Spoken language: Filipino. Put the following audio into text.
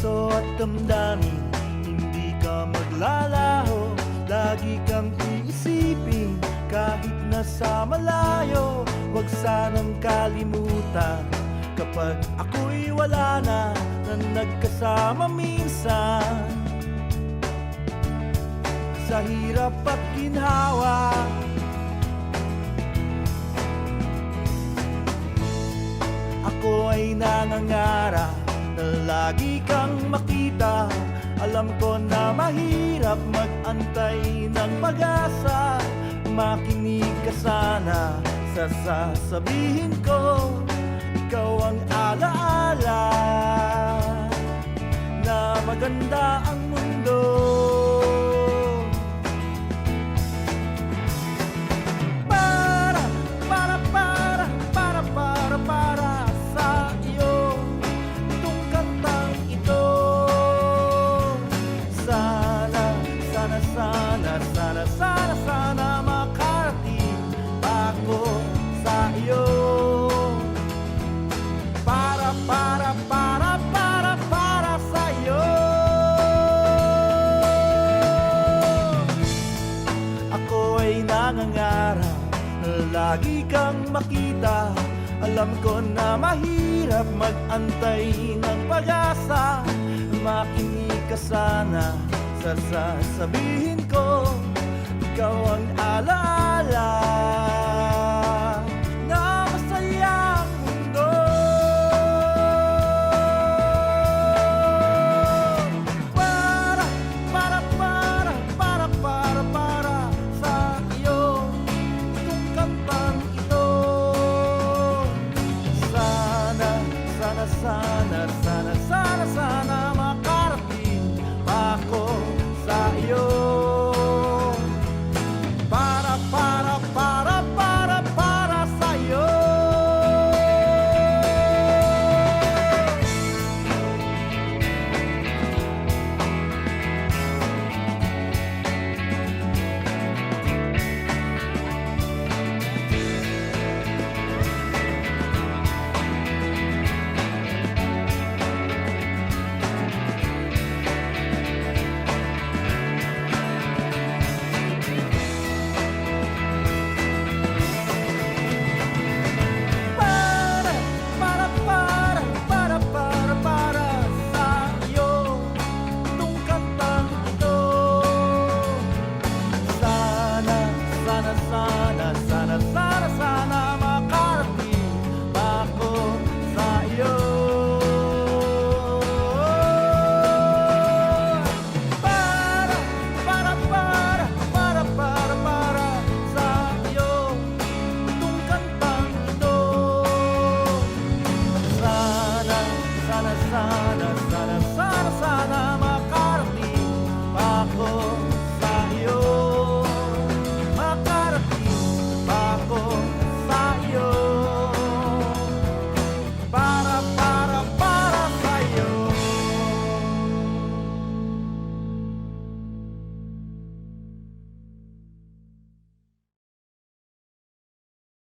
puso at damdamin, hindi ka maglalaho. Lagi kang iisipin kahit nasa malayo. Huwag sanang kalimutan kapag ako'y wala na nagkasama minsan. Sa hirap at ginhawa, ako ay nangangarap na lagi kang makita. Alam ko na mahirap mag-antay ng pag-asa. Makinig ka sana sa sasabihin ko. Ikaw ang alaala na maganda ang mundo. Para sa iyo itong kantang ito. Sana makarating ako sa iyo. Para sa iyo. Ako ay nangangarap na lagi kang makita. Alam ko na mahirap mag-antay ng pag-asa. Makinig ka sana sa sasabihin ko. Ikaw ang alaala